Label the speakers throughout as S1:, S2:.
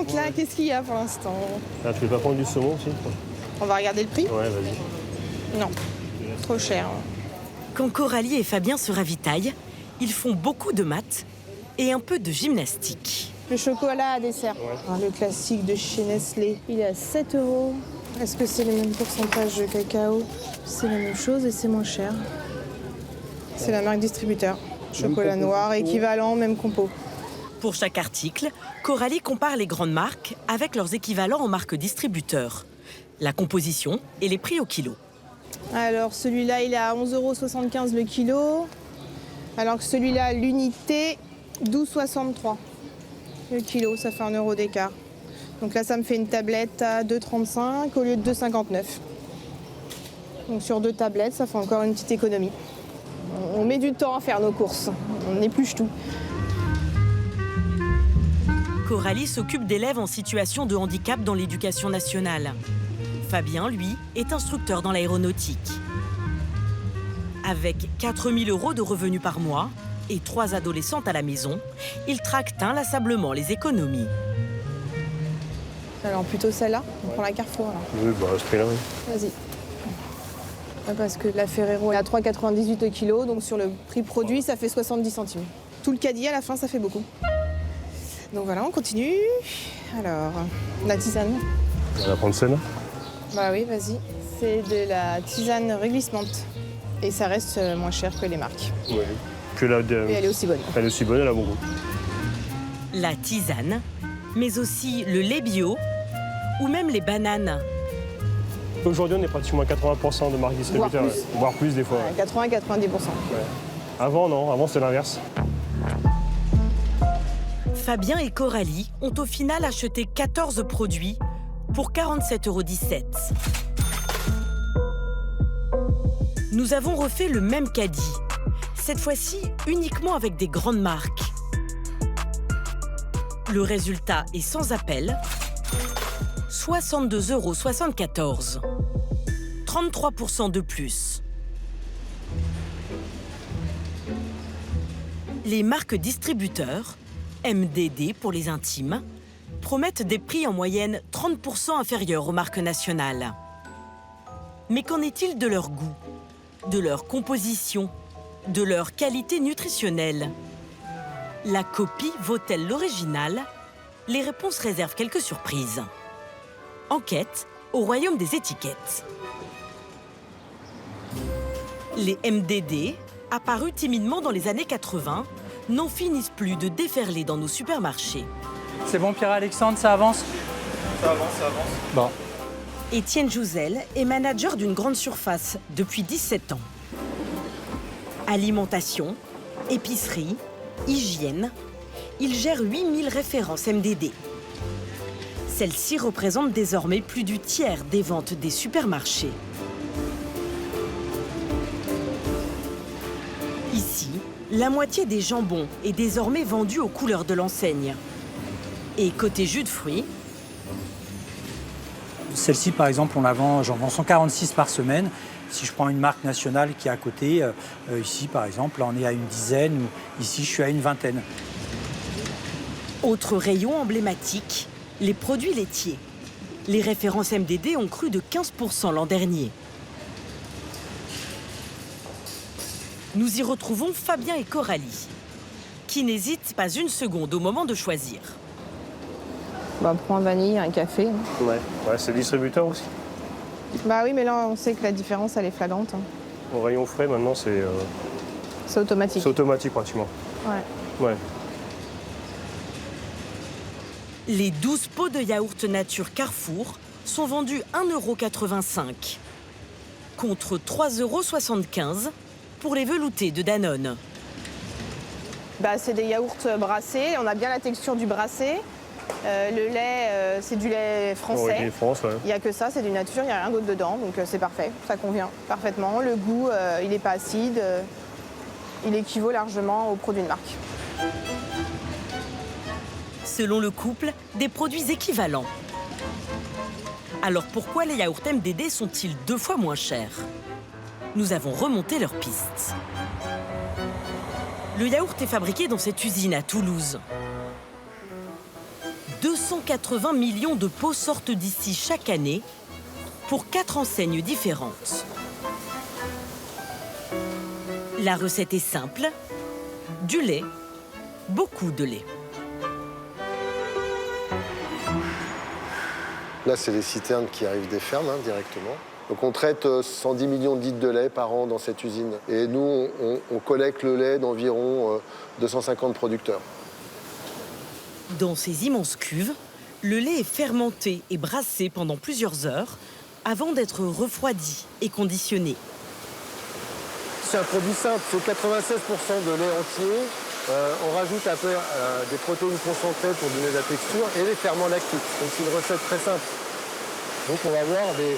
S1: écoute, là, qu'est-ce qu'il y a pour l'instant?
S2: Ah, tu veux pas prendre du saumon aussi?
S1: On va regarder le prix?
S2: Ouais, vas-y.
S1: Non, trop cher.
S3: Quand Coralie et Fabien se ravitaillent, ils font beaucoup de maths et un peu de gymnastique.
S1: Le chocolat à dessert. Ouais. Le classique de chez Nestlé. Il est à 7 €. Est-ce que c'est le même pourcentage de cacao? C'est la même chose et c'est moins cher. C'est la marque distributeur. Chocolat noir, équivalent, même compo.
S3: Pour chaque article, Coralie compare les grandes marques avec leurs équivalents en marque distributeur, la composition et les prix au kilo.
S1: Alors celui-là, il est à 11,75 € le kilo. Alors que celui-là, l'unité, 12,63 € le kilo. Ça fait 1 € d'écart. Donc là, ça me fait une tablette à 2,35 € au lieu de 2,59 €. Donc sur 2 tablettes, ça fait encore une petite économie. On met du temps à faire nos courses. On épluche tout.
S3: Coralie s'occupe d'élèves en situation de handicap dans l'éducation nationale. Fabien, lui, est instructeur dans l'aéronautique. Avec 4 000 € de revenus par mois et 3 adolescentes à la maison, il tracte inlassablement les économies.
S1: Alors plutôt celle-là, on prend la Carrefour. Alors.
S2: Oui, bah à ce prix-là, oui.
S1: Vas-y. Ouais, parce que la Ferrero est à 3,98 € le kilo, donc sur le prix produit, ça fait 70 centimes. Tout le caddie à la fin, ça fait beaucoup. Donc voilà, on continue. Alors, la tisane.
S2: On va prendre celle-là.
S1: Bah oui, vas-y. C'est de la tisane réglissante. Et ça reste moins cher que les marques.
S2: Oui. Que la
S1: Et elle est aussi bonne.
S2: Elle est aussi bonne, elle a bon goût.
S3: La tisane, mais aussi le lait bio ou même les bananes.
S2: Aujourd'hui, on est pratiquement à 80% de marques distributeurs, voire plus des fois.
S1: Ouais, 80-90%.
S2: Ouais. Avant, non, avant c'est l'inverse.
S3: Fabien et Coralie ont au final acheté 14 produits pour 47,17 €. Nous avons refait le même caddie, cette fois-ci uniquement avec des grandes marques. Le résultat est sans appel, 62,74 €, 33% de plus. Les marques distributeurs, MDD pour les intimes, promettent des prix en moyenne 30% inférieurs aux marques nationales. Mais qu'en est-il de leur goût, de leur composition, de leur qualité nutritionnelle? La copie vaut-elle l'original? Les réponses réservent quelques surprises. Enquête au royaume des étiquettes. Les MDD, apparus timidement dans les années 80, n'en finissent plus de déferler dans nos supermarchés.
S4: C'est bon, Pierre-Alexandre, ça avance?
S5: Ça avance.
S4: Bon.
S3: Étienne Jouzel est manager d'une grande surface depuis 17 ans. Alimentation, épicerie, hygiène, il gère 8000 références MDD. Celles-ci représentent désormais plus du tiers des ventes des supermarchés. Ici, la moitié des jambons est désormais vendue aux couleurs de l'enseigne. Et côté jus de fruits,
S4: Celle-ci, par exemple, j'en vends 146 par semaine. Si je prends une marque nationale qui est à côté, ici, par exemple, là, on est à une dizaine, ou ici, je suis à une vingtaine.
S3: autre rayon emblématique, les produits laitiers. Les références MDD ont cru de 15% l'an dernier. Nous y retrouvons Fabien et Coralie, qui n'hésitent pas une seconde au moment de choisir.
S1: Bah, prends un vanille, un café.
S2: Ouais, c'est distributeur aussi.
S1: Bah oui, mais là, on sait que la différence, elle est flagrante.
S2: Au rayon frais, maintenant, c'est
S1: automatique.
S2: C'est automatique, pratiquement.
S1: Ouais.
S3: Les 12 pots de yaourt nature Carrefour sont vendus 1,85 € contre 3,75 € pour les veloutés de Danone.
S1: Bah, c'est des yaourts brassés. On a bien la texture du brassé. Le lait, c'est du lait français.
S2: Origine France, ouais.
S1: Il n'y a que ça, c'est du nature, il n'y a rien d'autre dedans, donc c'est parfait, ça convient parfaitement. Le goût, il n'est pas acide, il équivaut largement aux produits de marque.
S3: Selon le couple, des produits équivalents. Alors pourquoi les yaourts MDD sont-ils 2 fois moins chers? Nous avons remonté leur piste. Le yaourt est fabriqué dans cette usine à Toulouse. 280 millions de pots sortent d'ici chaque année pour 4 enseignes différentes. La recette est simple, du lait, beaucoup de lait.
S5: Là, c'est les citernes qui arrivent des fermes directement. Donc on traite 110 millions de litres de lait par an dans cette usine. Et nous, on collecte le lait d'environ 250 producteurs.
S3: Dans ces immenses cuves, le lait est fermenté et brassé pendant plusieurs heures avant d'être refroidi et conditionné.
S5: C'est un produit simple, c'est 96% de lait entier. On rajoute un peu des protéines concentrées pour donner de la texture et les ferments lactiques. Donc c'est une recette très simple. Donc on va avoir des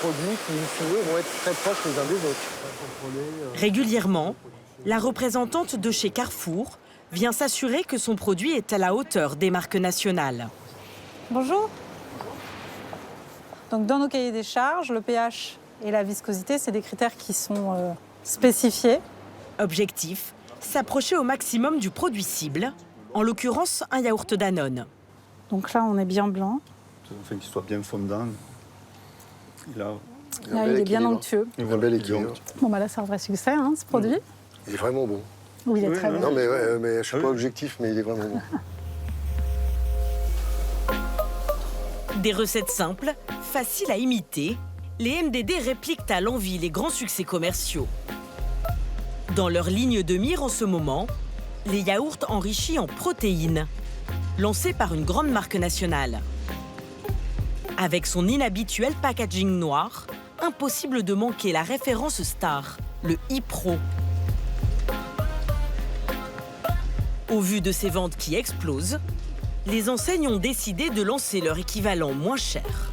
S5: produits qui, in fine, vont être très proches les uns des autres.
S3: Régulièrement, la représentante de chez Carrefour vient s'assurer que son produit est à la hauteur des marques nationales.
S6: Bonjour. Donc dans nos cahiers des charges, le pH et la viscosité, c'est des critères qui sont spécifiés.
S3: Objectif, s'approcher au maximum du produit cible, en l'occurrence un yaourt Danone.
S6: Donc là, on est bien blanc.
S7: Afin qu'il soit bien fondant. Et là,
S6: Là, il est bien onctueux.
S5: Un bel équilibre.
S6: Bon, bah là, c'est un vrai succès, hein, ce produit.
S5: Il est vraiment bon.
S6: Oui, il est très bon.
S5: Non, mais je ne suis pas objectif, mais il est vraiment bon.
S3: Des recettes simples, faciles à imiter, les MDD répliquent à l'envi les grands succès commerciaux. Dans leur ligne de mire en ce moment, les yaourts enrichis en protéines, lancés par une grande marque nationale. Avec son inhabituel packaging noir, impossible de manquer la référence star, le iPro. Au vu de ces ventes qui explosent, les enseignes ont décidé de lancer leur équivalent moins cher.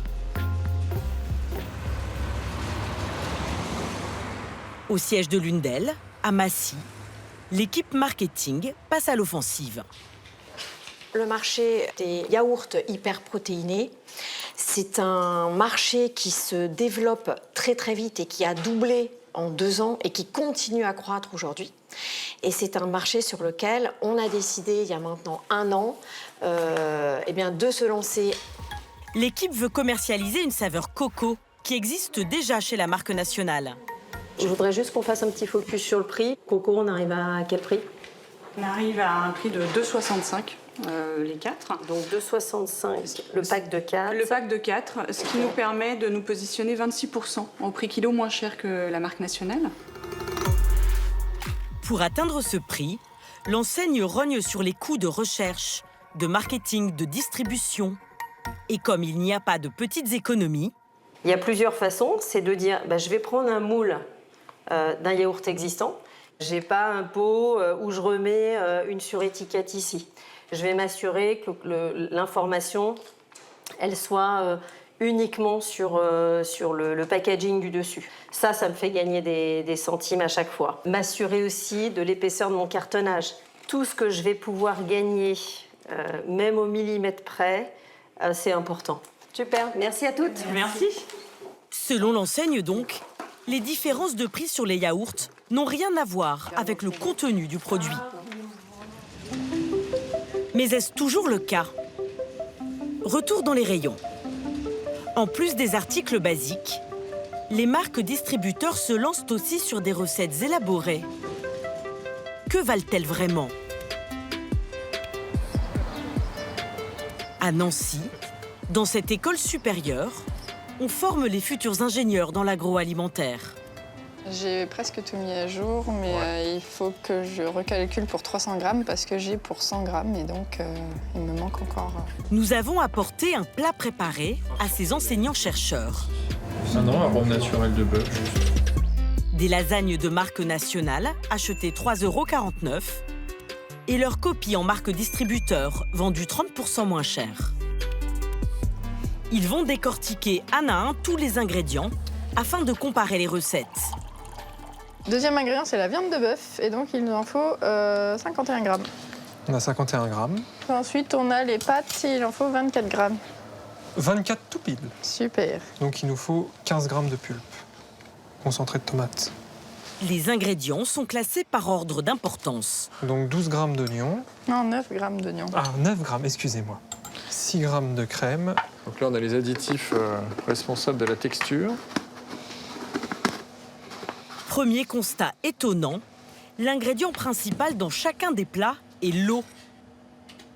S3: Au siège de l'une d'elles, à Massy, l'équipe marketing passe à l'offensive.
S8: Le marché des yaourts hyperprotéinés, c'est un marché qui se développe très très vite et qui a doublé en 2 ans et qui continue à croître aujourd'hui. Et c'est un marché sur lequel on a décidé, il y a maintenant 1 an, de se lancer.
S3: L'équipe veut commercialiser une saveur coco qui existe déjà chez la marque nationale.
S8: Je voudrais juste qu'on fasse un petit focus sur le prix. Coco, on arrive à quel prix?
S9: On arrive à un prix de 2,65 les 4.
S8: Donc 2,65 le pack de 4.
S9: Le pack de 4, ce qui nous permet de nous positionner 26% au prix kilo moins cher que la marque nationale.
S3: Pour atteindre ce prix, l'enseigne rogne sur les coûts de recherche, de marketing, de distribution. Et comme il n'y a pas de petites économies...
S8: Il y a plusieurs façons, c'est de dire je vais prendre un moule d'un yaourt existant. Je n'ai pas un pot où je remets une surétiquette ici. Je vais m'assurer que l'information, elle soit uniquement sur le packaging du dessus. Ça me fait gagner des centimes à chaque fois. M'assurer aussi de l'épaisseur de mon cartonnage. Tout ce que je vais pouvoir gagner, même au millimètre près, c'est important. Super, merci à toutes.
S3: Merci. Selon l'enseigne donc, les différences de prix sur les yaourts n'ont rien à voir avec le contenu du produit. Mais est-ce toujours le cas? Retour dans les rayons. En plus des articles basiques, les marques distributeurs se lancent aussi sur des recettes élaborées. Que valent-elles vraiment? À Nancy, dans cette école supérieure, on forme les futurs ingénieurs dans l'agroalimentaire.
S10: J'ai presque tout mis à jour, mais il faut que je recalcule pour 300 grammes parce que j'ai pour 100 grammes et donc il me manque encore.
S3: Nous avons apporté un plat préparé à ces enseignants-chercheurs.
S11: Un arôme naturel de bœuf.
S3: Des lasagnes de marque nationale achetées 3,49 € et leur copie en marque distributeur vendue 30% moins cher. Ils vont décortiquer un à un tous les ingrédients afin de comparer les recettes.
S10: Deuxième ingrédient, c'est la viande de bœuf et donc il nous en faut 51 grammes.
S11: On a 51 grammes.
S10: Ensuite, on a les pâtes et il en faut 24 grammes.
S11: 24 tout pile.
S10: Super.
S11: Donc il nous faut 15 grammes de pulpe. Concentré de tomates.
S3: Les ingrédients sont classés par ordre d'importance.
S11: Donc 12 grammes d'oignons.
S10: Non, 9 grammes d'oignons.
S11: Ah, 9 grammes, excusez-moi. 6 grammes de crème.
S12: Donc là, on a les additifs responsables de la texture.
S3: Premier constat étonnant, l'ingrédient principal dans chacun des plats est l'eau.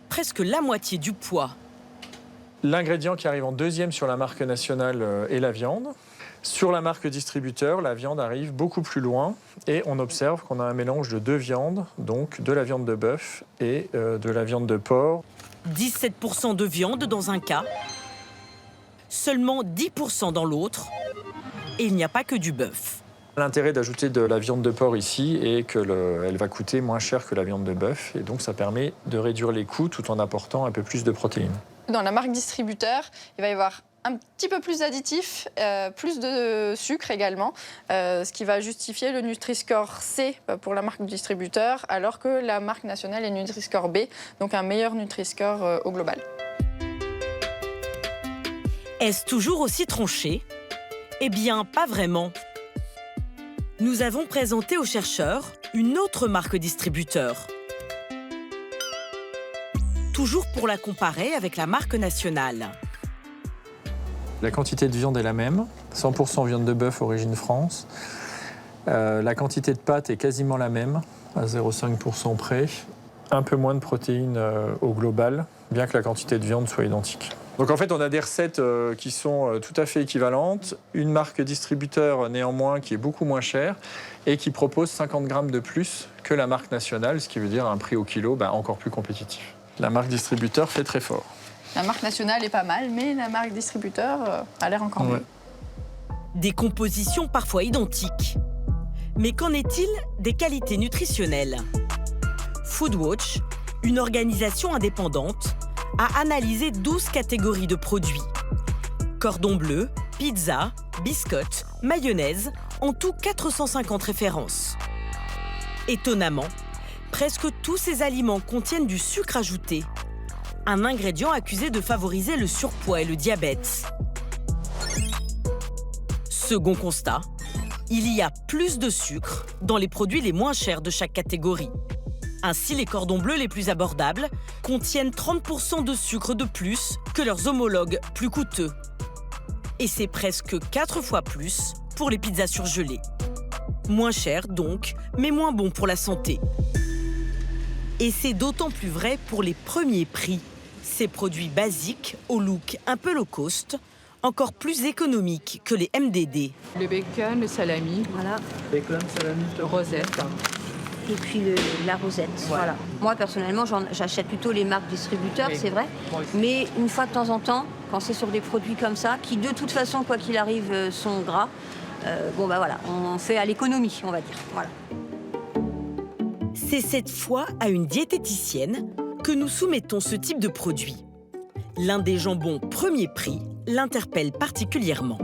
S3: Presque la moitié du poids.
S12: L'ingrédient qui arrive en deuxième sur la marque nationale est la viande. Sur la marque distributeur, la viande arrive beaucoup plus loin et on observe qu'on a un mélange de 2 viandes, donc de la viande de bœuf et de la viande de porc.
S3: 17% de viande dans un cas, seulement 10% dans l'autre, et il n'y a pas que du bœuf.
S12: L'intérêt d'ajouter de la viande de porc ici est qu'elle va coûter moins cher que la viande de bœuf et donc ça permet de réduire les coûts tout en apportant un peu plus de protéines.
S10: Dans la marque distributeur, il va y avoir un petit peu plus d'additifs, plus de sucre également, ce qui va justifier le Nutri-Score C pour la marque distributeur, alors que la marque nationale est Nutri-Score B, donc un meilleur Nutri-Score au global.
S3: Est-ce toujours aussi tranché? Eh bien, pas vraiment. Nous avons présenté aux chercheurs une autre marque distributeur. Toujours pour la comparer avec la marque nationale.
S12: La quantité de viande est la même, 100% viande de bœuf origine France. La quantité de pâte est quasiment la même, à 0,5% près. Un peu moins de protéines au global, bien que la quantité de viande soit identique. Donc en fait, on a des recettes qui sont tout à fait équivalentes. Une marque distributeur néanmoins qui est beaucoup moins chère et qui propose 50 grammes de plus que la marque nationale, ce qui veut dire un prix au kilo encore plus compétitif. La marque distributeur fait très fort.
S10: La marque nationale est pas mal, mais la marque distributeur a l'air encore mieux.
S3: Des compositions parfois identiques. Mais qu'en est-il des qualités nutritionnelles? Foodwatch, une organisation indépendante, a analysé 12 catégories de produits. Cordon bleu, pizza, biscottes, mayonnaise, en tout 450 références. Étonnamment, presque tous ces aliments contiennent du sucre ajouté, un ingrédient accusé de favoriser le surpoids et le diabète. Second constat, il y a plus de sucre dans les produits les moins chers de chaque catégorie. Ainsi, les cordons bleus les plus abordables contiennent 30% de sucre de plus que leurs homologues plus coûteux. Et c'est presque 4 fois plus pour les pizzas surgelées. Moins cher donc, mais moins bon pour la santé. Et c'est d'autant plus vrai pour les premiers prix. Ces produits basiques, au look un peu low cost, encore plus économiques que les MDD.
S13: Le bacon, le salami.
S14: Voilà.
S13: Bacon, salami, rosette.
S14: Et puis la rosette, voilà. Moi, personnellement, j'achète plutôt les marques distributeurs, c'est vrai. Mais une fois de temps en temps, quand c'est sur des produits comme ça, qui de toute façon, quoi qu'il arrive, sont gras, voilà, on fait à l'économie, on va dire. Voilà.
S3: C'est cette fois à une diététicienne que nous soumettons ce type de produit. L'un des jambons premier prix l'interpelle particulièrement.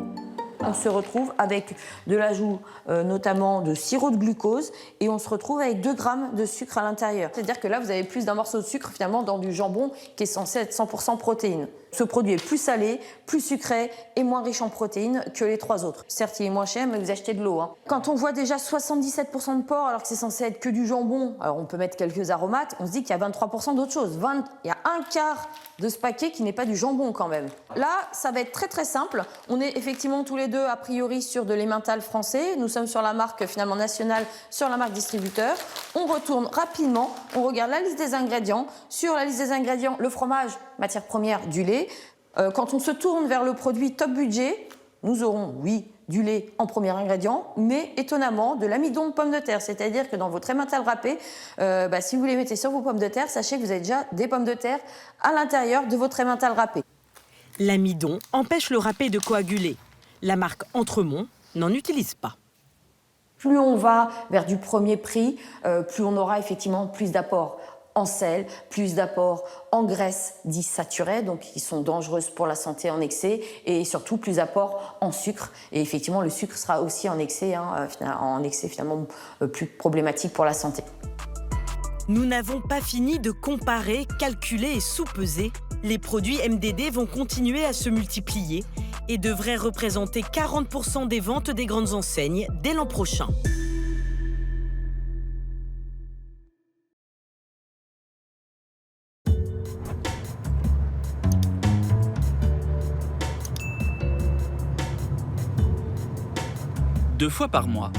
S15: On se retrouve avec de l'ajout notamment de sirop de glucose et on se retrouve avec 2 grammes de sucre à l'intérieur. C'est-à-dire que là, vous avez plus d'un morceau de sucre finalement dans du jambon qui est censé être 100% protéines. Ce produit est plus salé, plus sucré et moins riche en protéines que les 3 autres. Certes, il est moins cher, mais vous achetez de l'eau. Quand on voit déjà 77% de porc alors que c'est censé être que du jambon, alors on peut mettre quelques aromates, on se dit qu'il y a 23% d'autres choses. Il y a un quart de ce paquet qui n'est pas du jambon quand même. Là, ça va être très très simple. On est effectivement tous les deux a priori sur de l'emmental français. Nous sommes sur la marque finalement nationale, sur la marque distributeur. On retourne rapidement, on regarde la liste des ingrédients. Sur la liste des ingrédients, le fromage, matière première, du lait. Quand on se tourne vers le produit top budget, nous aurons, oui, du lait en premier ingrédient, mais étonnamment de l'amidon de pommes de terre. C'est-à-dire que dans votre emmental râpé, si vous les mettez sur vos pommes de terre, sachez que vous avez déjà des pommes de terre à l'intérieur de votre emmental râpé.
S3: L'amidon empêche le râpé de coaguler. La marque Entremont n'en utilise pas.
S15: Plus on va vers du premier prix, plus on aura effectivement plus d'apports en sel, plus d'apports en graisses dites saturées, donc qui sont dangereuses pour la santé en excès, et surtout plus d'apports en sucre. Et effectivement, le sucre sera aussi en excès finalement plus problématique pour la santé.
S3: Nous n'avons pas fini de comparer, calculer et sous-peser. Les produits MDD vont continuer à se multiplier et devraient représenter 40% des ventes des grandes enseignes dès l'an prochain.
S16: 2 fois par mois,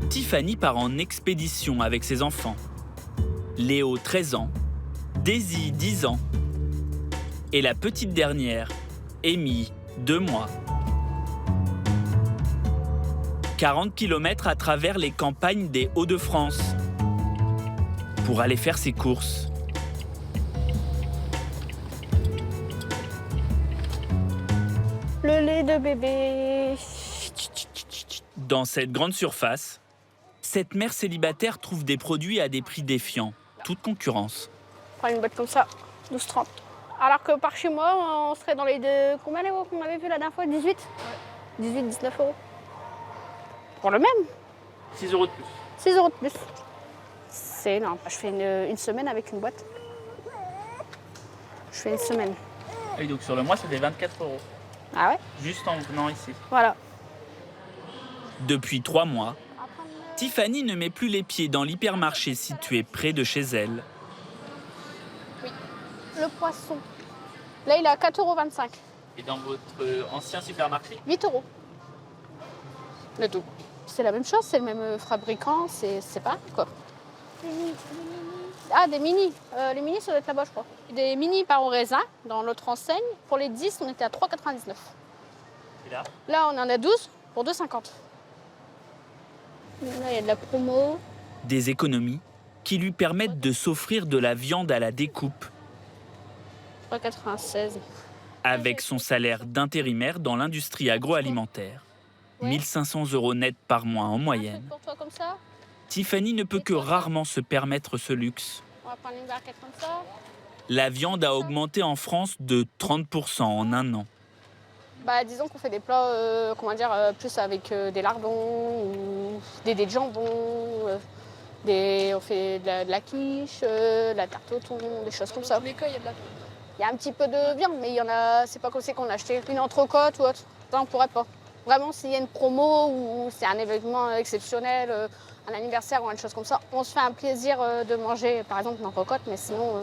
S16: Tiffany part en expédition avec ses enfants. Léo, 13 ans, Daisy, 10 ans, et la petite dernière, Amy, 2 mois. 40 km à travers les campagnes des Hauts-de-France pour aller faire ses courses.
S17: Le lait de bébé.
S16: Dans cette grande surface, cette mère célibataire trouve des produits à des prix défiant toute concurrence.
S17: Prends une boîte comme ça, 12,30. Alors que par chez moi, on serait dans les deux... Combien d'euros qu'on avait vu la dernière fois? 18 18, 19 euros. Pour le même.
S16: 6 euros de plus.
S17: 6 euros de plus. C'est énorme. Je fais une semaine avec une boîte. Je fais une semaine.
S16: Et donc sur le mois, ça fait 24 euros.
S17: Ah ouais?
S16: Juste en venant ici.
S17: Voilà.
S16: Depuis 3 mois, Tiffany ne met plus les pieds dans l'hypermarché situé près de chez elle.
S17: Oui. Le poisson. Là, il est à 4,25 euros.
S16: Et dans votre ancien supermarché?
S17: 8 euros. Le tout. C'est la même chose, c'est le même fabricant, c'est pas quoi. Ah, des mini. Les mini, ça doit être là-bas, je crois. Des mini par au raisin dans l'autre enseigne. Pour les 10, on était à 3,99.
S16: Et là?
S17: Là, on en a 12 pour 2,50. Là, il y a de la promo.
S16: Des économies qui lui permettent de s'offrir de la viande à la découpe.
S17: 3,96.
S16: Avec son salaire d'intérimaire dans l'industrie agroalimentaire. 1 500 € net par mois en moyenne.
S17: Pour toi comme ça?
S16: Tiffany ne peut que rarement se permettre ce luxe.
S17: On va prendre une barquette comme ça.
S16: La viande a augmenté en France de 30% en un an.
S17: Bah, disons qu'on fait des plats, plus avec des lardons ou des dés de jambon. On fait de la quiche, de la tarte au thon, des choses comme ça. Dans tous les cas, il y a de la viande. Il y a un petit peu de viande, mais il y en a. C'est pas comme si qu'on achetait une entrecôte ou autre. Ça, on pourrait pas. Vraiment, s'il y a une promo ou c'est un événement exceptionnel, un anniversaire ou une chose comme ça, on se fait un plaisir de manger, par exemple, une entrecôte, mais sinon...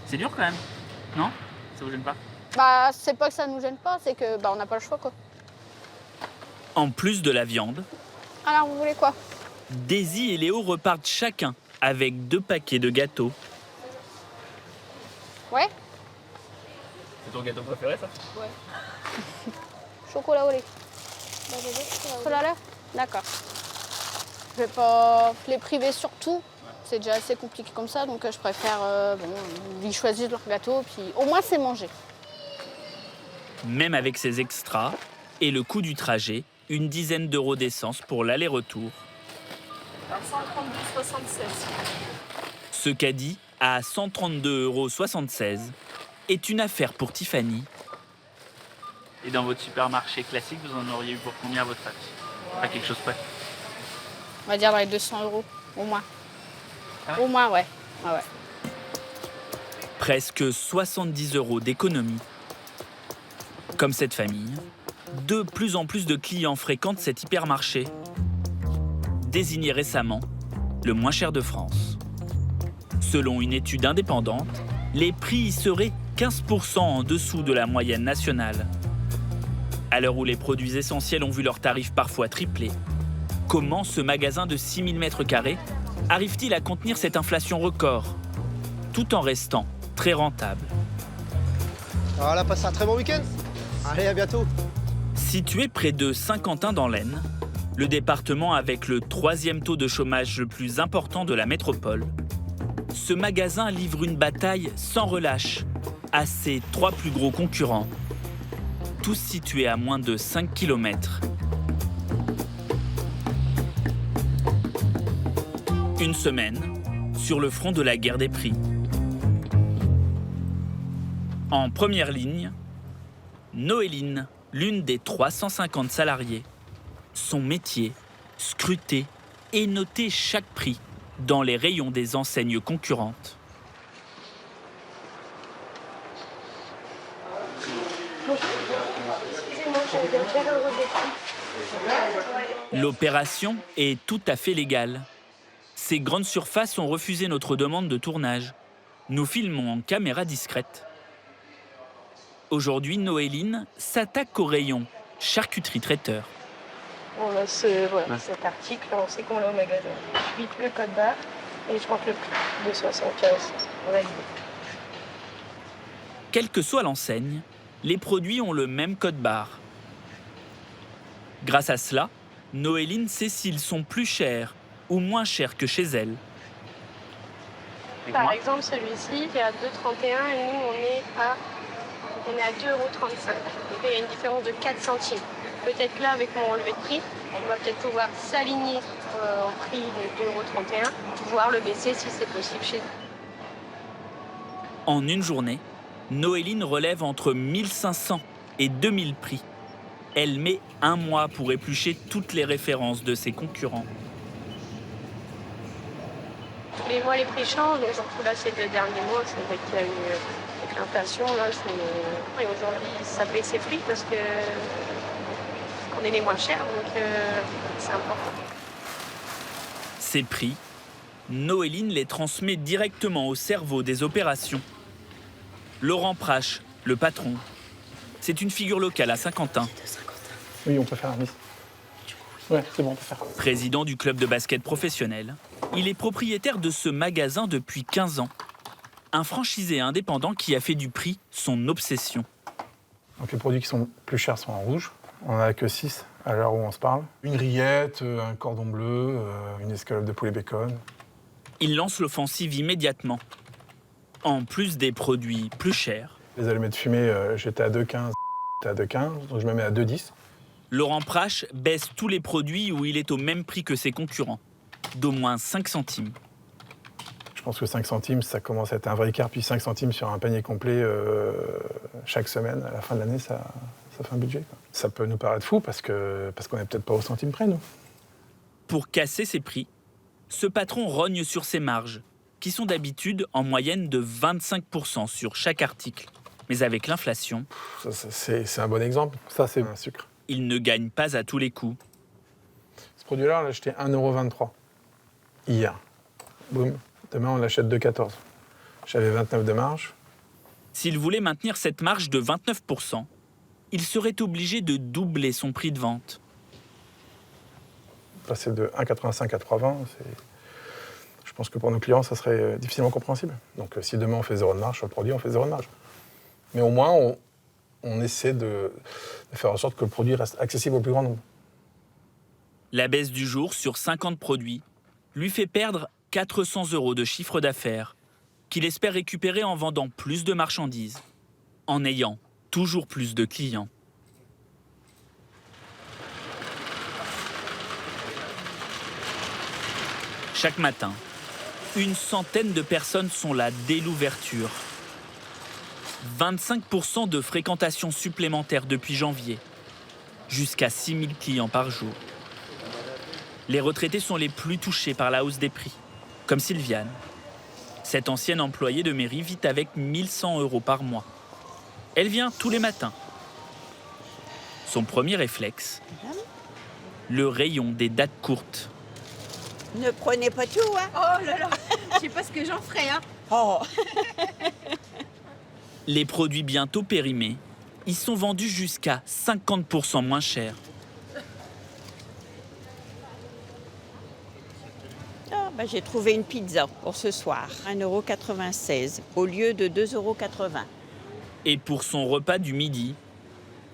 S16: C'est dur quand même, non? Ça vous gêne pas?
S17: Bah, c'est pas que ça nous gêne pas, c'est que on n'a pas le choix, quoi.
S16: En plus de la viande,
S17: Alors, vous voulez quoi?
S16: Daisy et Léo repartent chacun avec 2 paquets de gâteaux.
S17: Ouais?
S16: C'est ton gâteau préféré, ça?
S17: Ouais. Chocolat au lait. Chocolat au lait? D'accord. Je vais pas les priver sur tout. C'est déjà assez compliqué comme ça, donc je préfère ils choisissent leur gâteau, puis au moins c'est mangé.
S16: Même avec ses extras et le coût du trajet, une dizaine d'euros d'essence pour l'aller-retour.
S17: 132,76.
S16: Ce caddie à 132,76 € est une affaire pour Tiffany. Et dans votre supermarché classique, vous en auriez eu pour combien à votre avis? Pas quelque chose près?
S17: On va dire dans les 200 € au moins.
S16: Ah ouais?
S17: Au moins, ouais. Ouais.
S16: Presque 70 € d'économie. Comme cette famille, de plus en plus de clients fréquentent cet hypermarché, désigné récemment le moins cher de France. Selon une étude indépendante, les prix y seraient 15% en dessous de la moyenne nationale. À l'heure où les produits essentiels ont vu leurs tarifs parfois tripler, comment ce magasin de 6000 m² arrive-t-il à contenir cette inflation record, tout en restant très rentable?
S18: Voilà, passez un très bon week-end. Allez, à bientôt.
S16: Situé près de Saint-Quentin dans l'Aisne, le département avec le 3e taux de chômage le plus important de la métropole, ce magasin livre une bataille sans relâche à ses 3 plus gros concurrents, tous situés à moins de 5 km. Une semaine sur le front de la guerre des prix. En première ligne, Noéline, l'une des 350 salariés. Son métier, scruter et noter chaque prix dans les rayons des enseignes concurrentes. L'opération est tout à fait légale. Ces grandes surfaces ont refusé notre demande de tournage. Nous filmons en caméra discrète. Aujourd'hui, Noéline s'attaque au rayon charcuterie traiteur.
S17: On a cet article, on sait qu'on l'a au magasin. Je bip le code barre et je rentre le prix de 75. Validé.
S16: Quelle que soit l'enseigne, les produits ont le même code barre. Grâce à cela, Noéline sait s'ils sont plus chers ou moins chers que chez elle.
S17: Par exemple, celui-ci, il est à 2,31 et nous, on est à 2,35 €. Donc il y a une différence de 4 centimes. Peut-être que là, avec mon relevé de prix, on va peut-être pouvoir s'aligner au prix de 2,31 €, voire le baisser si c'est possible chez nous.
S16: En une journée, Noéline relève entre 1500 et 2000 prix. Elle met un mois pour éplucher toutes les références de ses concurrents.
S17: Tous les mois, les prix changent, donc surtout là, ces 2 derniers mois, c'est vrai qu'il y a eu avec l'inflation, là, et aujourd'hui, ça baisse ses prix parce qu'on est les moins chers, donc c'est important.
S16: Ces prix, Noéline les transmet directement au cerveau des opérations. Laurent Prache, le patron, c'est une figure locale à Saint-Quentin.
S11: Oui, on peut faire un miss. Ouais, c'est bon, on peut faire.
S16: Président du club de basket professionnel, il est propriétaire de ce magasin depuis 15 ans. Un franchisé indépendant qui a fait du prix son obsession.
S19: Donc les produits qui sont plus chers sont en rouge. On n'en a que 6 à l'heure où on se parle. Une rillette, un cordon bleu, une escalope de poulet bacon.
S16: Il lance l'offensive immédiatement. En plus des produits plus chers.
S19: Les allumettes fumées, j'étais à 2,15, j'étais à 2,15, donc je me mets à 2,10.
S16: Laurent Prache baisse tous les produits où il est au même prix que ses concurrents, d'au moins 5 centimes.
S19: Je pense que 5 centimes, ça commence à être un vrai écart. Puis 5 centimes sur un panier complet chaque semaine, à la fin de l'année, ça fait un budget, quoi. Ça peut nous paraître fou parce qu'on n'est peut-être pas au centime près, nous.
S16: Pour casser ses prix, ce patron rogne sur ses marges, qui sont d'habitude en moyenne de 25% sur chaque article. Mais avec l'inflation...
S19: C'est un bon exemple. Ça, c'est un sucre.
S16: Il ne gagne pas à tous les coups.
S19: Ce produit-là, on l'a acheté 1,23 € hier. Boum. Demain, on l'achète 2,14 €. J'avais 29 de marge.
S16: S'il voulait maintenir cette marge de 29%, il serait obligé de doubler son prix de vente.
S19: Passer de 1,85 à 3,20, je pense que pour nos clients, ça serait difficilement compréhensible. Donc si demain on fait 0 de marge sur le produit, on fait 0 de marge. Mais au moins, on essaie de faire en sorte que le produit reste accessible au plus grand nombre.
S16: La baisse du jour sur 50 produits lui fait perdre 400 € de chiffre d'affaires qu'il espère récupérer en vendant plus de marchandises, en ayant toujours plus de clients. Chaque matin, une centaine de personnes sont là dès l'ouverture. 25% de fréquentation supplémentaire depuis janvier, jusqu'à 6 000 clients par jour. Les retraités sont les plus touchés par la hausse des prix, comme Sylviane. Cette ancienne employée de mairie vit avec 1 100 € par mois. Elle vient tous les matins. Son premier réflexe, le rayon des dates courtes.
S20: Ne prenez pas tout, hein. Oh là là, je sais pas ce que j'en ferai, hein. Oh.
S16: Les produits bientôt périmés, ils sont vendus jusqu'à 50% moins cher.
S20: Ah, bah, j'ai trouvé une pizza pour ce soir, 1,96 € au lieu de 2,80 €.
S16: Et pour son repas du midi,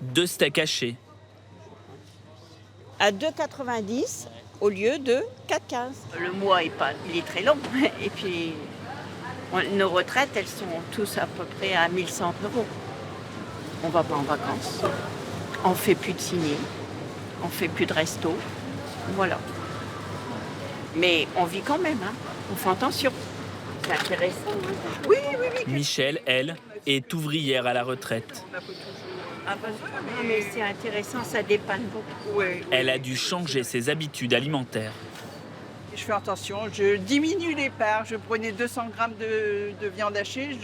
S16: 2 steaks hachés.
S20: À 2,90 € au lieu de 4,15 €. Le mois il est très long. Et puis, nos retraites, elles sont tous à peu près à 1 100 €. On ne va pas en vacances. On ne fait plus de ciné. On ne fait plus de resto. Voilà. Mais on vit quand même, hein. On fait attention. C'est intéressant. Hein. Oui, oui, oui.
S16: Michel, elle, est ouvrière à la retraite.
S20: Ah bah, mais c'est intéressant, ça dépanne beaucoup. Ouais.
S16: Elle a dû changer ses habitudes alimentaires.
S21: Je fais attention, je diminue les parts. Je prenais 200 grammes de viande hachée,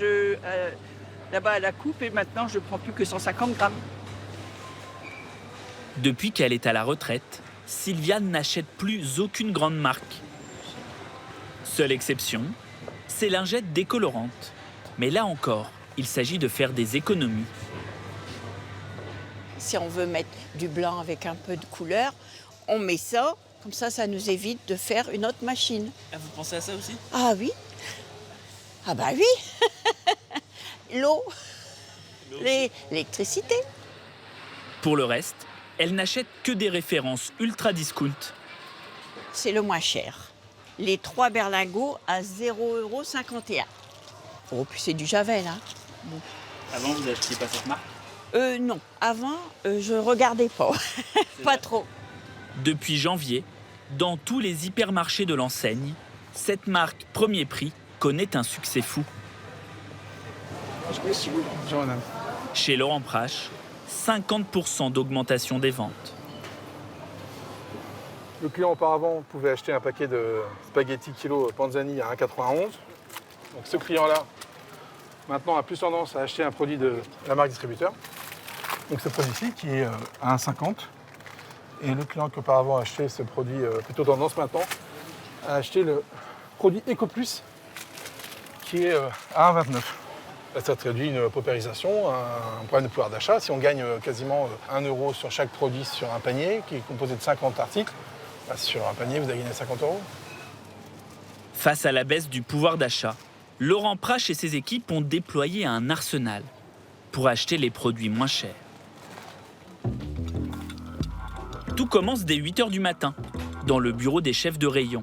S21: là-bas à la coupe, et maintenant je ne prends plus que 150 grammes.
S16: Depuis qu'elle est à la retraite, Sylviane n'achète plus aucune grande marque. Seule exception, ses lingettes décolorantes. Mais là encore, il s'agit de faire des économies.
S20: Si on veut mettre du blanc avec un peu de couleur, on met ça, comme ça nous évite de faire une autre machine.
S16: Ah, vous pensez à ça aussi?
S20: Ah oui. Ah bah oui. L'eau, l'électricité.
S16: Pour le reste, elle n'achète que des références ultra discount.
S20: C'est le moins cher. Les 3 berlingots à 0,51 €. Oh, puis c'est du Javel, hein. Bon.
S16: Avant, vous n'achetiez pas cette marque?
S20: Non. Avant, je regardais pas. Pas trop.
S16: Depuis janvier, dans tous les hypermarchés de l'enseigne, cette marque Premier Prix connaît un succès fou. Chez Laurent Prache, 50% d'augmentation des ventes.
S19: Le client auparavant pouvait acheter un paquet de spaghettis kilo Panzani à 1,91 €. Donc ce client-là, maintenant, a plus tendance à acheter un produit de la marque distributeur. Donc ce produit-ci qui est à 1,50 €. Et le client qui auparavant achetait ce produit plutôt tendance maintenant, a acheté le produit EcoPlus qui est à 1,29 €. Là, ça traduit une paupérisation, un problème de pouvoir d'achat. Si on gagne quasiment 1 € sur chaque produit sur un panier qui est composé de 50 articles, sur un panier, vous avez gagné 50 €.
S16: Face à la baisse du pouvoir d'achat, Laurent Prache et ses équipes ont déployé un arsenal pour acheter les produits moins chers. Tout commence dès 8 h du matin, dans le bureau des chefs de rayon.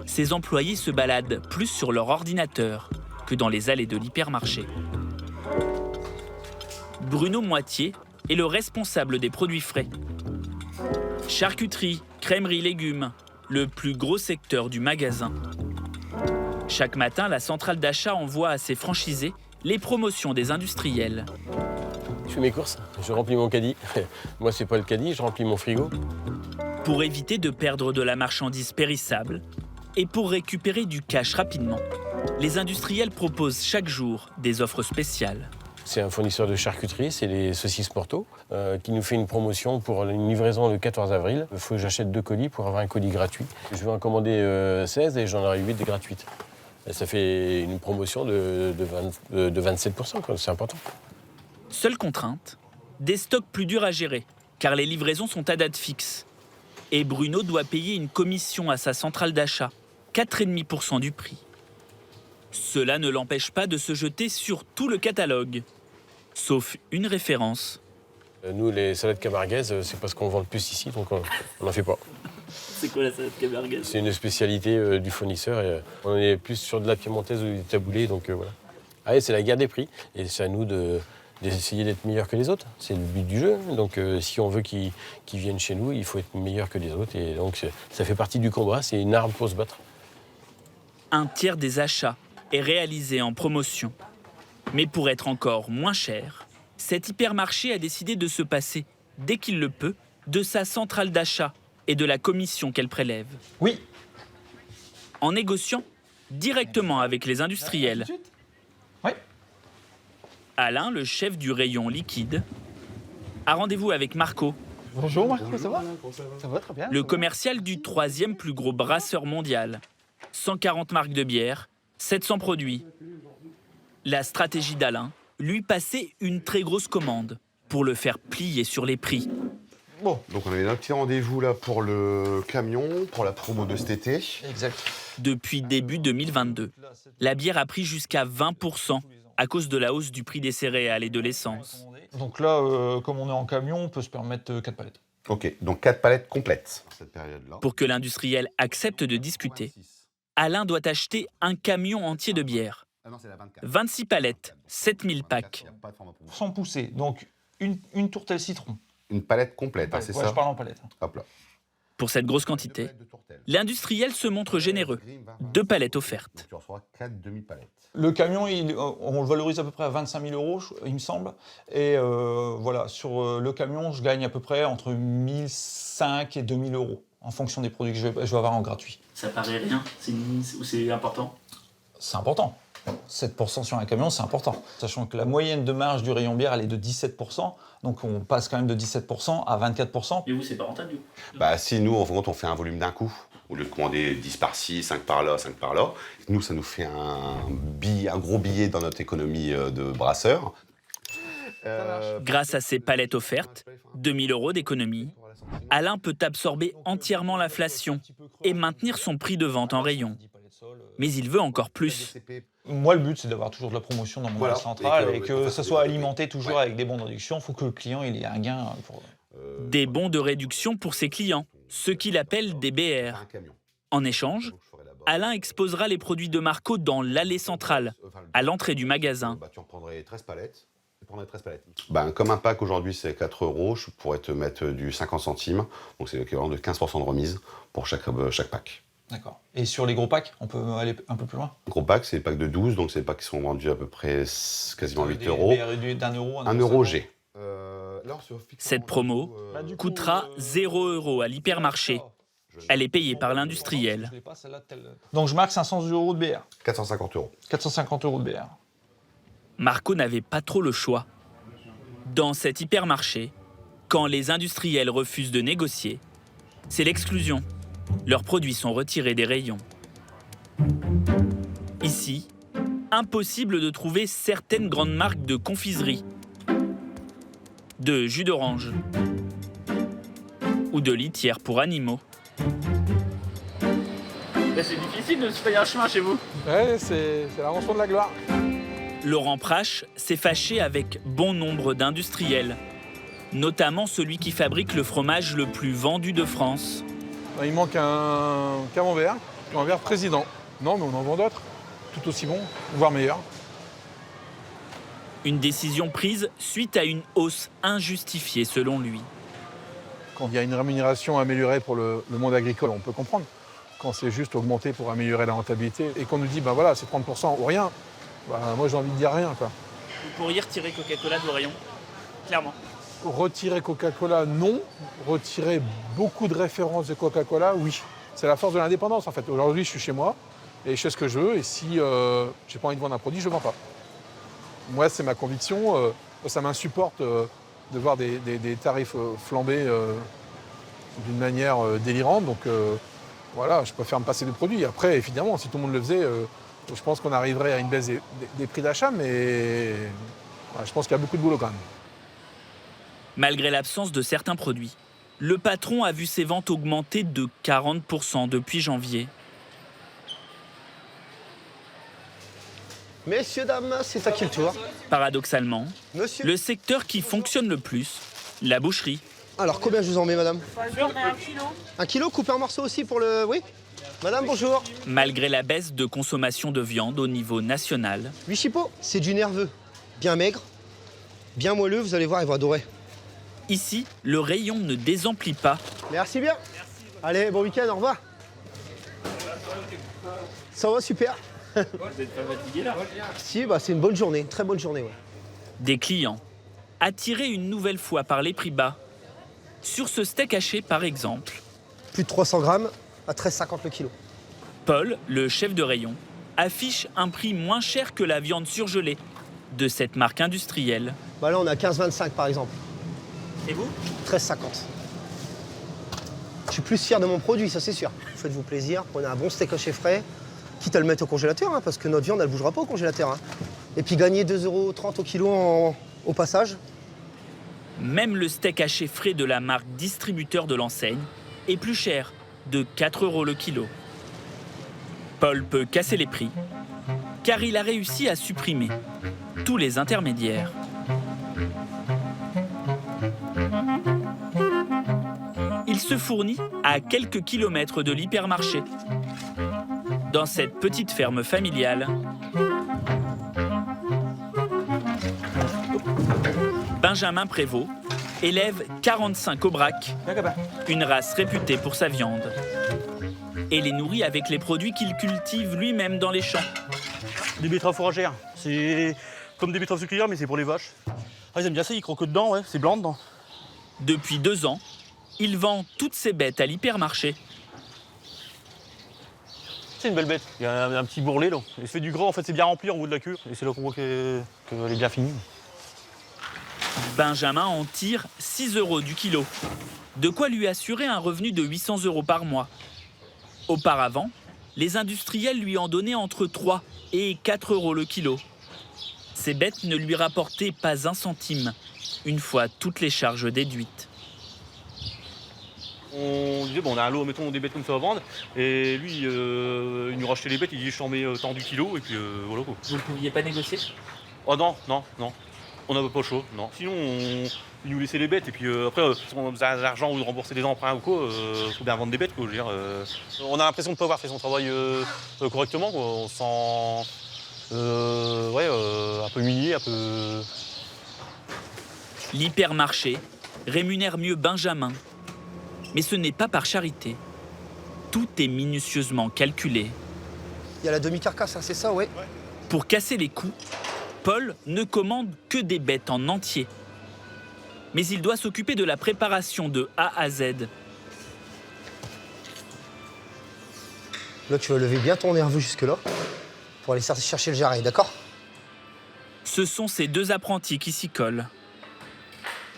S16: Ces employés se baladent plus sur leur ordinateur que dans les allées de l'hypermarché. Bruno Moitié est le responsable des produits frais. Charcuterie, crèmerie, légumes, le plus gros secteur du magasin. Chaque matin, la centrale d'achat envoie à ses franchisés les promotions des industriels.
S4: Je fais mes courses, je remplis mon caddie. Moi, c'est pas le caddie, je remplis mon frigo.
S16: Pour éviter de perdre de la marchandise périssable et pour récupérer du cash rapidement, les industriels proposent chaque jour des offres spéciales.
S4: C'est un fournisseur de charcuterie, c'est les saucisses Porto, qui nous fait une promotion pour une livraison le 14 avril. Il faut que j'achète 2 colis pour avoir un colis gratuit. Je vais en commander 16 et j'en aurai 8 de gratuites. Et ça fait une promotion de 27%, quoi. C'est important.
S16: Seule contrainte, des stocks plus durs à gérer, car les livraisons sont à date fixe. Et Bruno doit payer une commission à sa centrale d'achat, 4,5% du prix. Cela ne l'empêche pas de se jeter sur tout le catalogue, sauf une référence.
S4: Nous, les salades camarguaises, c'est pas ce qu'on vend le plus ici, donc on n'en fait pas.
S16: C'est quoi la salade camarguaise?
S4: C'est une spécialité du fournisseur. Et, on est plus sur de la piémontaise ou du taboulé, donc voilà. Ah, c'est la guerre des prix, et c'est à nous d'essayer d'être meilleurs que les autres. C'est le but du jeu. Donc si on veut qu'ils viennent chez nous, il faut être meilleur que les autres. Et donc ça fait partie du combat, c'est une arme pour se battre.
S16: Un tiers des achats est réalisé en promotion. Mais pour être encore moins cher, cet hypermarché a décidé de se passer, dès qu'il le peut, de sa centrale d'achat et de la commission qu'elle prélève.
S12: Oui.
S16: En négociant directement avec les industriels.
S12: Oui.
S16: Alain, le chef du rayon liquide, a rendez-vous avec Marco.
S22: Bonjour Marco, ça va? Ça va très bien.
S16: Le commercial du 3e plus gros brasseur mondial. 140 marques de bière, 700 produits. La stratégie d'Alain, lui passer une très grosse commande pour le faire plier sur les prix.
S23: Bon, donc on avait un petit rendez-vous là pour le camion, pour la promo de cet été.
S22: Exact.
S16: Depuis début 2022, la bière a pris jusqu'à 20% à cause de la hausse du prix des céréales et de l'essence.
S22: Donc là, comme on est en camion, on peut se permettre 4 palettes.
S23: Ok, donc 4 palettes complètes cette période-là.
S16: Pour que l'industriel accepte de discuter, Alain doit acheter un camion entier de bière. 26 palettes, 7000 packs.
S22: Sans pousser, donc une tourtelle citron.
S23: Une palette complète, c'est ça?
S22: Je parle en palette.
S23: Hop là.
S16: Pour cette grosse quantité, l'industriel se montre généreux. 2 palettes offertes.
S23: Tu reçois 4 demi-palettes.
S22: Le camion, on le valorise à peu près à 25 000 €, il me semble. Et voilà, sur le camion, je gagne à peu près entre 1 500 et 2 000 € en fonction des produits que je vais avoir en gratuit.
S16: Ça paraît rien, c'est important?
S22: C'est important. 7% sur un camion, c'est important. Sachant que la moyenne de marge du rayon bière, elle est de 17%. Donc on passe quand même de 17% à 24%.
S16: Et vous, c'est pas rentable, du coup?
S23: Bah si, nous, en fait, on fait un volume d'un coup. Au lieu de commander 10 par-ci, 5 par-là, 5 par-là. Nous, ça nous fait un gros billet dans notre économie de brasseur.
S16: Grâce à ces palettes offertes, 2 000 € d'économie Alain peut absorber entièrement l'inflation et maintenir son prix de vente en rayon. Mais il veut encore plus.
S22: Moi, le but, c'est d'avoir toujours de la promotion dans mon magasin central et que ça soit alimenté toujours avec des bons de réduction. Il faut que le client il ait un gain.
S16: Des bons de réduction pour ses clients, ceux qu'il appelle des BR. En échange, Alain exposera les produits de Marco dans l'allée centrale, à l'entrée du magasin.
S23: Tu en prendrais 13 palettes. Comme un pack aujourd'hui c'est 4 €, je pourrais te mettre du 50 centimes, donc c'est l'équivalent de 15% de remise pour chaque pack.
S22: D'accord. Et sur les gros packs, on peut aller un peu plus loin?
S23: Gros pack, c'est les packs de 12, donc c'est les packs qui sont vendus à peu près quasiment 8 €.
S22: D'un euro,
S23: 1 € G.
S16: Cette promo coûtera 0 € à l'hypermarché. Elle est payée par l'industriel.
S22: Donc je marque 500 € de BR.
S23: 450 €.
S22: 450 € de BR.
S16: Marco n'avait pas trop le choix. Dans cet hypermarché, quand les industriels refusent de négocier, c'est l'exclusion. Leurs produits sont retirés des rayons. Ici, impossible de trouver certaines grandes marques de confiserie, de jus d'orange ou de litière pour animaux.
S1: C'est difficile de se payer un chemin chez vous.
S19: Ouais, c'est la rançon de la gloire.
S16: Laurent Prache s'est fâché avec bon nombre d'industriels, notamment celui qui fabrique le fromage le plus vendu de France.
S19: Il manque un camembert président. Non, mais on en vend d'autres, tout aussi bons, voire meilleurs.
S16: Une décision prise suite à une hausse injustifiée selon lui.
S19: Quand il y a une rémunération améliorée pour le monde agricole, on peut comprendre. Quand c'est juste augmenté pour améliorer la rentabilité et qu'on nous dit, voilà, c'est 30% ou rien, moi j'ai envie de dire rien, quoi.
S1: Vous pourriez retirer Coca-Cola de vos rayons, clairement.
S19: Retirer Coca-Cola, non. Retirer beaucoup de références de Coca-Cola, oui. C'est la force de l'indépendance, en fait. Aujourd'hui, je suis chez moi et je fais ce que je veux. Et si j'ai pas envie de vendre un produit, je ne vends pas. Moi, c'est ma conviction. Ça m'insupporte de voir des tarifs flamber d'une manière délirante. Donc, voilà, je préfère me passer de produits. Après, évidemment, si tout le monde le faisait, je pense qu'on arriverait à une baisse des prix d'achat. Mais je pense qu'il y a beaucoup de boulot quand même.
S16: Malgré l'absence de certains produits, le patron a vu ses ventes augmenter de 40% depuis janvier.
S18: Messieurs, dames, c'est à qui le tour?
S16: Paradoxalement, le secteur qui fonctionne le plus, la boucherie.
S18: Alors, combien je vous en mets, madame?
S17: J'en ai 1 kilo.
S18: 1 kilo coupé en morceaux aussi pour le... Oui? Madame, bonjour.
S16: Malgré la baisse de consommation de viande au niveau national.
S18: 8 chipots, c'est du nerveux. Bien maigre, bien moelleux, vous allez voir, ils vont adorer.
S16: Ici, le rayon ne désemplit pas.
S18: Merci bien. Allez, bon week-end, au revoir. Ça va, super.
S1: Vous êtes pas fatigué là?
S18: Si, c'est une bonne journée, une très bonne journée. Ouais.
S16: Des clients, attirés une nouvelle fois par les prix bas. Sur ce steak haché, par exemple.
S18: Plus de 300 grammes à 13,50 le kilo.
S16: Paul, le chef de rayon, affiche un prix moins cher que la viande surgelée de cette marque industrielle.
S18: Là, on est à 15,25 par exemple.
S1: Et vous?
S18: 13,50. Je suis plus fier de mon produit, ça c'est sûr. Faites-vous plaisir, prenez un bon steak haché frais, quitte à le mettre au congélateur, parce que notre viande, elle ne bougera pas au congélateur. Et puis gagner 2,30 € au kilo au passage.
S16: Même le steak haché frais de la marque distributeur de l'enseigne est plus cher, de 4 € le kilo. Paul peut casser les prix, car il a réussi à supprimer tous les intermédiaires. Il se fournit à quelques kilomètres de l'hypermarché. Dans cette petite ferme familiale, Benjamin Prévost élève 45 aubracs, une race réputée pour sa viande, et les nourrit avec les produits qu'il cultive lui-même dans les champs.
S1: Des betteraves fourragères, c'est comme des betteraves sucrières, mais c'est pour les vaches. Ils aiment bien ça, ils croquent dedans, ouais, c'est blanc dedans.
S16: Depuis 2 ans, il vend toutes ses bêtes à l'hypermarché.
S1: C'est une belle bête, il y a un petit bourrelet là. Il fait du gras, en fait c'est bien rempli en haut de la cure, et c'est là qu'on voit qu'elle est bien finie.
S16: Benjamin en tire 6 € du kilo, de quoi lui assurer un revenu de 800 € par mois. Auparavant, les industriels lui en donnaient entre 3 et 4 € le kilo. Ces bêtes ne lui rapportaient pas un centime, une fois toutes les charges déduites.
S1: On disait, bon, on a un lot, mettons, des bêtes comme ça à vendre. Et lui, il nous rachetait les bêtes, il dit, je t'en mets tant du kilo, et puis voilà quoi.
S16: Vous ne pouviez pas négocier?
S1: Oh non. On n'avait pas le choix, non. Sinon, il nous laissait les bêtes, et puis après, si on a de l'argent ou de rembourser des emprunts ou quoi, faut bien vendre des bêtes, quoi. Je veux dire, on a l'impression de ne pas avoir fait son travail correctement, quoi. On se sent un peu humilié, un peu...
S16: L'hypermarché rémunère mieux Benjamin. Mais ce n'est pas par charité. Tout est minutieusement calculé.
S18: Il y a la demi-carcasse, hein, c'est ça, ouais.
S16: Pour casser les coûts, Paul ne commande que des bêtes en entier. Mais il doit s'occuper de la préparation de A à Z.
S18: Là, tu vas lever bien ton nerveux jusque-là pour aller chercher le jarret, d'accord?
S16: Ce sont ces deux apprentis qui s'y collent.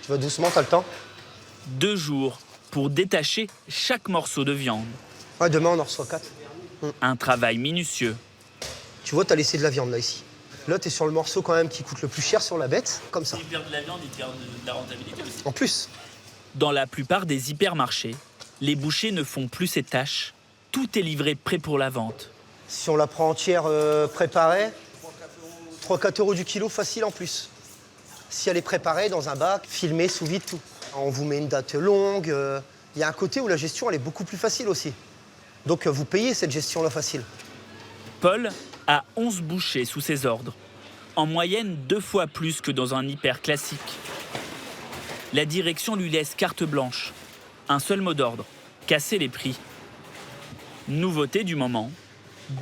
S18: Tu vas doucement, t'as le temps?
S16: 2 jours pour détacher chaque morceau de viande.
S18: Ouais, demain, on en reçoit 4.
S16: Un travail minutieux.
S18: Tu vois, t'as laissé de la viande, là, ici. Là, t'es sur le morceau, quand même, qui coûte le plus cher sur la bête, comme ça.
S16: S'il perd de la viande, il perd de la rentabilité aussi.
S18: En plus.
S16: Dans la plupart des hypermarchés, les bouchers ne font plus ces tâches. Tout est livré prêt pour la vente.
S18: Si on la prend entière préparée, 3-4 euros du kilo, facile en plus. Si elle est préparée dans un bac, filmée, sous vide, tout. On vous met une date longue. Il y a un côté où la gestion, elle est beaucoup plus facile aussi. Donc vous payez cette gestion-là facile.
S16: Paul a 11 bouchers sous ses ordres. En moyenne 2 fois plus que dans un hyper classique. La direction lui laisse carte blanche. Un seul mot d'ordre, casser les prix. Nouveauté du moment,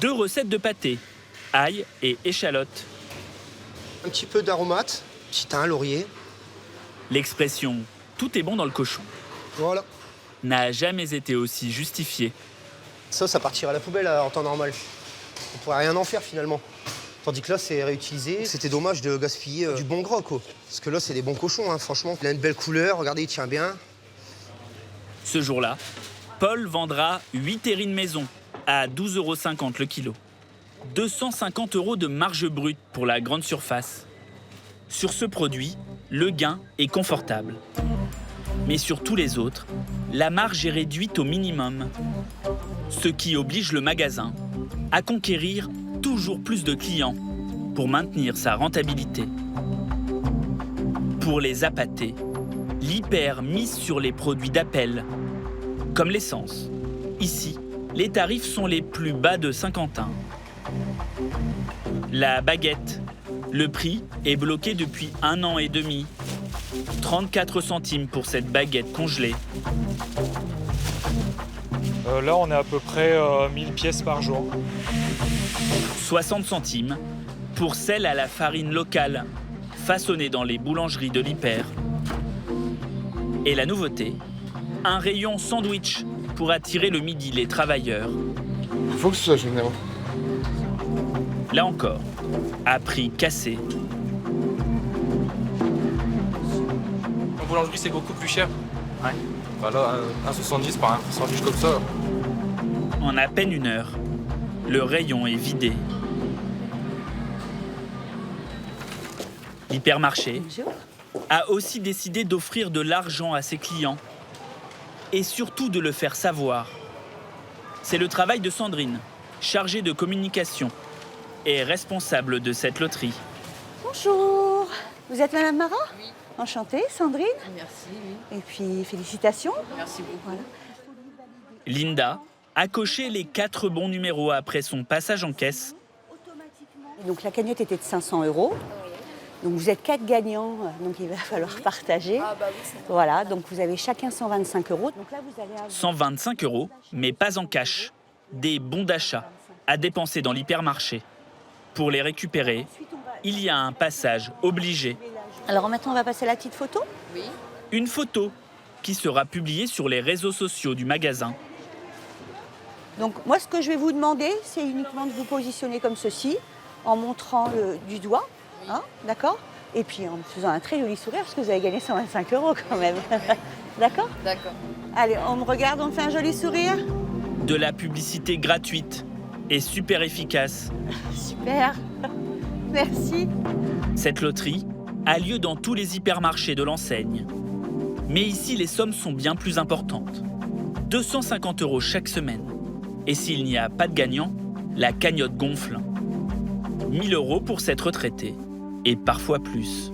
S16: 2 recettes de pâté, ail et échalote.
S18: Un petit peu d'aromate, petit thym, laurier.
S16: L'expression « tout est bon dans le cochon »
S18: Voilà.
S16: n'a jamais été aussi justifiée.
S18: Ça partirait à la poubelle en temps normal. On pourrait rien en faire finalement. Tandis que là, c'est réutilisé. C'était dommage de gaspiller du bon gras, quoi. Parce que là, c'est des bons cochons, hein, franchement. Il a une belle couleur, regardez, il tient bien.
S16: Ce jour-là, Paul vendra 8 terrines maison à 12,50 € le kilo. 250 € de marge brute pour la grande surface. Sur ce produit, le gain est confortable. Mais sur tous les autres, la marge est réduite au minimum. Ce qui oblige le magasin à conquérir toujours plus de clients pour maintenir sa rentabilité. Pour les appâtés, l'hyper mise sur les produits d'appel, comme l'essence. Ici, les tarifs sont les plus bas de Saint-Quentin. La baguette, le prix est bloqué depuis 1 an et demi. 34 centimes pour cette baguette congelée.
S11: Là, on est à peu près 1000 pièces par jour.
S16: 60 centimes pour celle à la farine locale, façonnée dans les boulangeries de l'hyper. Et la nouveauté, un rayon sandwich pour attirer le midi les travailleurs.
S2: Il faut que ce soit généreux.
S16: Là encore, à prix cassé.
S11: En boulangerie, c'est beaucoup plus cher. Ouais. Bah là, 1,70 par un sandwich comme ça.
S16: En à peine 1 heure, le rayon est vidé. L'hypermarché a aussi décidé d'offrir de l'argent à ses clients et surtout de le faire savoir. C'est le travail de Sandrine, chargée de communication et responsable de cette loterie.
S6: Bonjour, vous êtes Madame Marat? Oui. Enchantée, Sandrine.
S13: Merci,
S6: oui. Et puis, félicitations.
S13: Merci beaucoup.
S6: Voilà.
S16: Linda a coché les 4 bons numéros après son passage en caisse.
S6: Et donc, la cagnotte était de 500 €. Donc, vous êtes 4 gagnants, donc il va falloir partager.
S13: Ah bah oui, c'est ça.
S6: Voilà, donc vous avez chacun 125 €. Donc là, vous allez avoir...
S16: 125 €, mais pas en cash. Des bons d'achat à dépenser dans l'hypermarché. Pour les récupérer, il y a un passage obligé.
S6: Alors maintenant, on va passer à la petite photo.
S13: Oui.
S16: Une photo qui sera publiée sur les réseaux sociaux du magasin.
S6: Donc moi, ce que je vais vous demander, c'est uniquement de vous positionner comme ceci, en montrant du doigt, hein, d'accord? Et puis en faisant un très joli sourire, parce que vous avez gagné 125 € quand même. D'accord?
S13: D'accord.
S6: Allez, on me regarde, on me fait un joli sourire.
S16: De la publicité gratuite et super efficace.
S6: Super. Merci.
S16: Cette loterie a lieu dans tous les hypermarchés de l'enseigne. Mais ici, les sommes sont bien plus importantes. 250 € chaque semaine. Et s'il n'y a pas de gagnant, la cagnotte gonfle. 1 000 € pour cette retraitée, et parfois plus.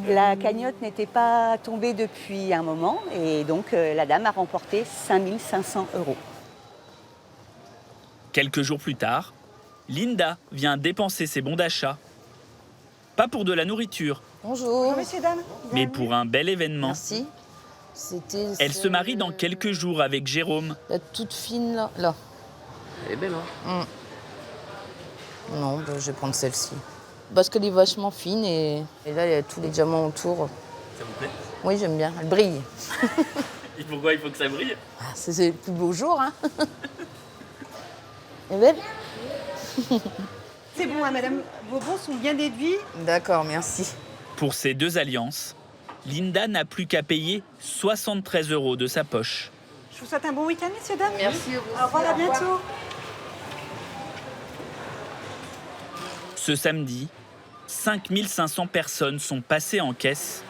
S6: La cagnotte n'était pas tombée depuis un moment et donc la dame a remporté 5 500 €.
S16: Quelques jours plus tard, Linda vient dépenser ses bons d'achat. Pas pour de la nourriture,
S15: Bonjour.
S6: Messieurs, dames.
S16: mais pour un bel événement.
S15: Merci.
S16: Elle se marie dans quelques jours avec Jérôme.
S15: La toute fine là.
S11: Elle est belle, hein?
S15: Non, je vais prendre celle-ci. Parce qu'elle est vachement fine et là, il y a tous les diamants autour.
S16: Ça vous plaît?
S15: Oui, j'aime bien. Elle brille.
S16: Et pourquoi il faut que ça brille?
S15: C'est le plus beau jour, hein. Elle est belle?
S6: C'est bon, hein, madame. Vos bons sont bien déduits.
S15: D'accord, merci.
S16: Pour ces deux alliances, Linda n'a plus qu'à payer 73 € de sa poche.
S6: Je vous souhaite un bon week-end, messieurs, dames.
S15: Merci.
S6: Au revoir, à bientôt.
S16: Ce samedi, 5 500 personnes sont passées en caisse.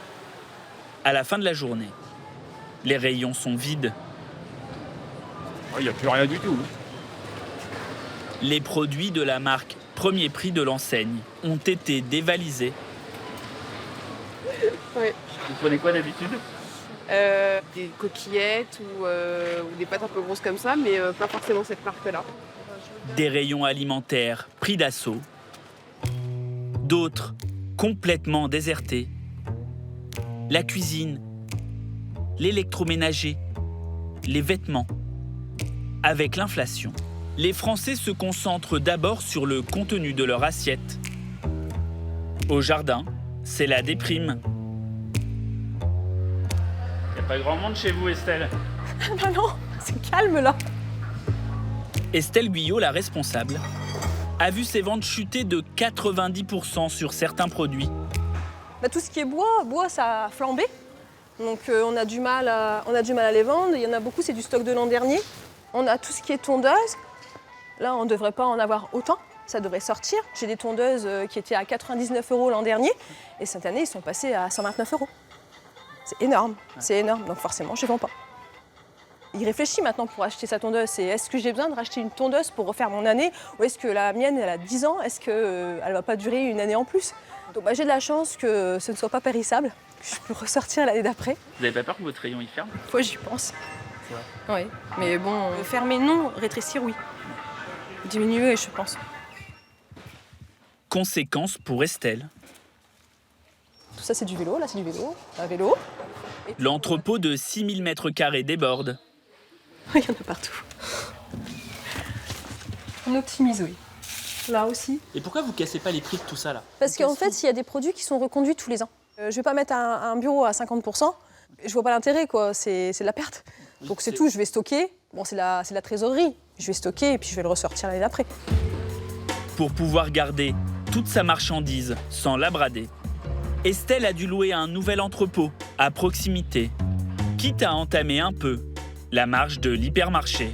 S16: À la fin de la journée, les rayons sont vides.
S1: Il n'y a plus rien du tout.
S16: Les produits de la marque Premier Prix de l'enseigne ont été dévalisés.
S10: Ouais.
S16: Vous prenez quoi d'habitude?
S10: Des coquillettes ou des pâtes un peu grosses comme ça, mais pas forcément cette marque-là.
S16: Des rayons alimentaires pris d'assaut. D'autres complètement désertés. La cuisine, l'électroménager, les vêtements. Avec l'inflation, les Français se concentrent d'abord sur le contenu de leur assiette. Au jardin, c'est la déprime. Il n'y a pas grand monde chez vous, Estelle?
S10: Bah non, c'est calme là.
S16: Estelle Guyot, la responsable, a vu ses ventes chuter de 90% sur certains produits.
S10: Bah, tout ce qui est bois, ça a flambé. Donc on a du mal à les vendre. Il y en a beaucoup, c'est du stock de l'an dernier. On a tout ce qui est tondeuse. Là, on ne devrait pas en avoir autant. Ça devrait sortir. J'ai des tondeuses qui étaient à 99 € l'an dernier. Et cette année, ils sont passés à 129 €. C'est énorme, c'est énorme. Donc forcément, je ne vends pas. Il réfléchit maintenant pour acheter sa tondeuse. C'est est-ce que j'ai besoin de racheter une tondeuse pour refaire mon année? Ou est-ce que la mienne, elle a 10 ans? Est-ce qu'elle ne va pas durer une année en plus? Donc j'ai de la chance que ce ne soit pas périssable, que je peux ressortir l'année d'après.
S16: Vous n'avez pas peur que votre rayon y ferme?
S10: Fois j'y pense. Oui, mais bon, fermer non, rétrécir oui. Diminuer, je pense.
S16: Conséquence pour Estelle.
S10: Tout ça c'est du vélo, là c'est du vélo, un vélo.
S16: L'entrepôt de 6000 m² déborde.
S10: Il y en a partout. On optimise, oui. Là aussi.
S16: Et pourquoi vous cassez pas les prix de tout ça là?
S10: Parce qu'en fait, il y a des produits qui sont reconduits tous les ans. Je vais pas mettre un bureau à 50%. Je vois pas l'intérêt, quoi. C'est de la perte. Donc c'est tout, je vais stocker. Bon, c'est la trésorerie. Je vais stocker et puis je vais le ressortir l'année d'après.
S16: Pour pouvoir garder toute sa marchandise sans la brader, Estelle a dû louer un nouvel entrepôt à proximité, quitte à entamer un peu la marge de l'hypermarché.